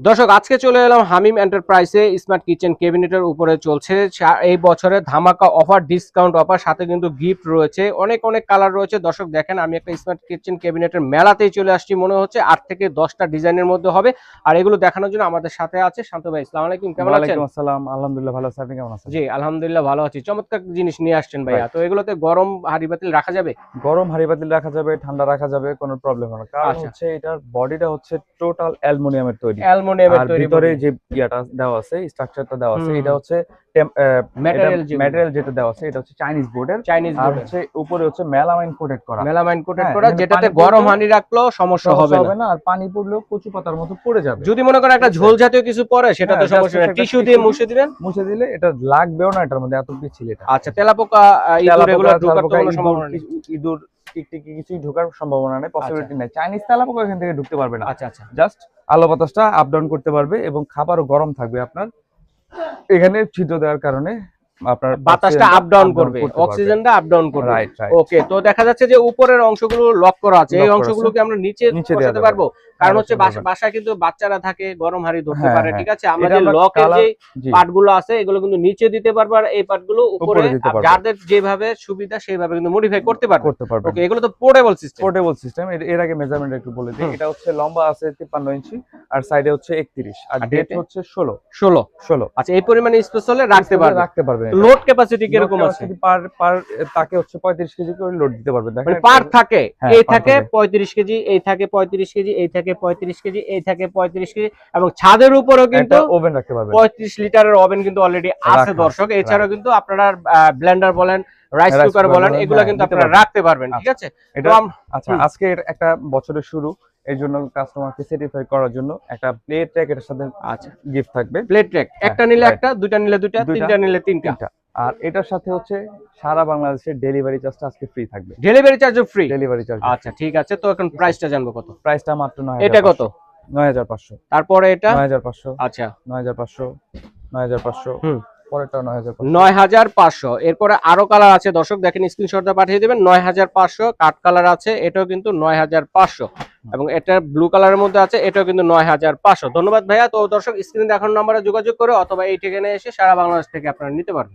দর্শক আজকে চলে এলাম হামিম এন্টারপ্রাইজে স্মার্ট কিচেন ক্যাবিনেটের উপরে চলছে এই বছরে ধামাকা অফার, ডিসকাউন্ট অফার, সাথে কিন্তু গিফট রয়েছে, অনেক অনেক কালার রয়েছে। দর্শক দেখেন, আমি একটা স্মার্ট কিচেন ক্যাবিনেটের মেলাতেই চলে আসছি, মনে হচ্ছে 8 থেকে 10টা ডিজাইনের মধ্যে হবে। আর এগুলো দেখানোর জন্য আমাদের সাথে আছে শান্ত ভাই। আসসালামু আলাইকুম, কেমন আছেন? ওয়ালাইকুম আসসালাম, আলহামদুলিল্লাহ ভালো আছি, আপনি কেমন আছেন? জি আলহামদুলিল্লাহ ভালো আছি। চমৎকার জিনিস নিয়ে আসছেন ভাইয়া। তো এগুলোতে গরম হাঁড়ি পাতিল রাখা যাবে? গরম হাঁড়ি পাতিল রাখা যাবে, ঠান্ডা রাখা যাবে, কোনো প্রবলেম হবে না। কারণ আচ্ছা, হচ্ছে এটার বডিটা হচ্ছে টোটাল অ্যালুমিনিয়ামের তৈরি। অ্যালুমিনিয়ামের আর তৈরি ভিতরে body। যে ইয়াটা দেওয়া আছে, স্ট্রাকচারটা দেওয়া আছে, এটা হচ্ছে ম্যাটেরিয়াল ম্যাটেরিয়াল যেটা দেওয়া আছে এটা হচ্ছে চাইনিজ বোর্ডের। চাইনিজ আর বোর্ড, হচ্ছে উপরে হচ্ছে মেলামাইন কোটেড করা। মেলামাইন কোটেড হ্যাঁ, করা, এখানে যেটাতে পানি গরম পড়লেও হাঁড়ি রাখলেও সমস্যা হবে সমস্যা হবে না। না, আর পানি পড়লেও কচু পাতার মতো পড়ে যাবে। যদি মনে করেন একটা ঝোল জাতীয় কিছু পরে, সেটা তো হ্যাঁ, সমস্যা just নেই, একটা টিস্যু দিয়ে tissue মুছে দিলেন। মুছে দিলে এটা লাগবেও না, এটার মধ্যে এত পিচ্ছিল এটা। আচ্ছা, তেলাপোকা ইঁদুর এগুলো ঢোকার তো কোনো সম্ভাবনা নেই। ইঁদুর টিকটিকি কিছুই ঢোকার সম্ভাবনা নেই, পসিবিলিটি আচ্ছা নাই। চাইনিজ তেলাপোকা এখান থেকে ঢুকতে পারবে না। আচ্ছা আচ্ছা জাস্ট আলো বাতাসটা আপ ডাউন করতে পারবে এবং খাবারও গরম থাকবে আপনার। এখানে ছিদ্র দেওয়ার কারণে আপনার বাতাসটা আপ ডাউন করবে, অক্সিজেনটা আপ ডাউন করবে। Right right. ওকে, তো দেখা যাচ্ছে যে উপরের অংশগুলো লক করা আছে, এই লক করা অংশগুলোকে আমরা নিচে নিচে দেওয়া বসাতে যাবে। পারবো? কারণ হচ্ছে বসাতে পারবেন। বাসায় কিন্তু বাচ্চারা থাকে, গরম হাঁড়ি ধরতে হ্যাঁ, পারে, হ্যাঁ। ঠিক আছে? আমরা এটা যে আমরা লকের যে কালার জি পার্টগুলো আছে এগুলো কিন্তু নিচে দিতে পারবো, আর এই পার্টগুলো উপরে উপরে দিতে পারবো। যাদের যেভাবে সুবিধা সেইভাবে কিন্তু মডিফাই করতে পারবে। করতে পারবেন। ওকে, এগুলো তো পোর্টেবল সিস্টেম। Portable system. এর আগে মেজারমেন্ট একটু বলে দিই। এটা হচ্ছে লম্বা আছে 53 ইঞ্চি আর সাইডে হচ্ছে 31 আর আর ডেট depth? হচ্ছে 16। 16। আচ্ছা, এই পরিমাণে স্পেস হলে রাখতে পারবে। রাখতে পারবেন। লোড ক্যাপাসিটি কিরকম আছে? পার তাকে হচ্ছে 35 কেজি করে লোড দিতে পারবেন। দেখেন মানে পার থাকে, হ্যাঁ, এই পার থাকে থাকে। 35 কেজি, এই থাকে 35 কেজি, এই থাকে 35 কেজি, এই থাকে 35 কেজি, এবং ছাদের উপরেও কিন্তু একটা ওভেন রাখতে পারবেন। 35 লিটারের ওভেন কিন্তু অলরেডি আছে রাখা, দর্শক। এছাড়াও কিন্তু আপনারা ব্লেন্ডার বলেন, রাইস রাইস কুকার কুকার বলেন, বলেন, এগুলো হ্যাঁ, কিন্তু দিতে আপনারা পারবেন। রাখতে পারবেন, ঠিক আছে? এটা তো আচ্ছা, আজকে একটা বছরের শুরু, এর জন্য কাস্টমারকে স্যাটিসফাই করার জন্য একটা প্লেট ট্র্যাক এর সাথে আচ্ছা, গিফট থাকবে। প্লেট ট্র্যাক, একটা নিলে একটা, দুইটা নিলে দুইটা, তিনটা নিলে তিনটা। আর এটার সাথে হচ্ছে সারা বাংলাদেশের ডেলিভারি চার্জটা আজকে ফ্রি থাকবে। ডেলিভারি চার্জও ফ্রি? ডেলিভারি চার্জ আচ্ছা ঠিক আছে। তো এখন প্রাইসটা জানবো কত? প্রাইসটা মাত্র ৯,০০০। এটা কত? ৯,৫০০। তারপরে এটা ৯,৫০০। আচ্ছা ৯,৫০০। ৯,৫০০। পরেরটা ৯,৫০০। ৯,৫০০। এরপরে আরো কালার আছে দর্শক, দেখেন স্ক্রিনশটটা পাঠিয়ে দিবেন। ৯,৫০০ কাট কালার আছে, এটাও কিন্তু ৯,৫০০, এবং এটা ব্লু কালারের মধ্যে আছে, এটাও কিন্তু ৯,৫০০। ধন্যবাদ ভাইয়া। তো দর্শক, স্ক্রিনে দেখানো নম্বরে যোগাযোগ করে অথবা এই ঠিকানায় এসে সারা বাংলাদেশ থেকে আপনারা নিতে পারবেন।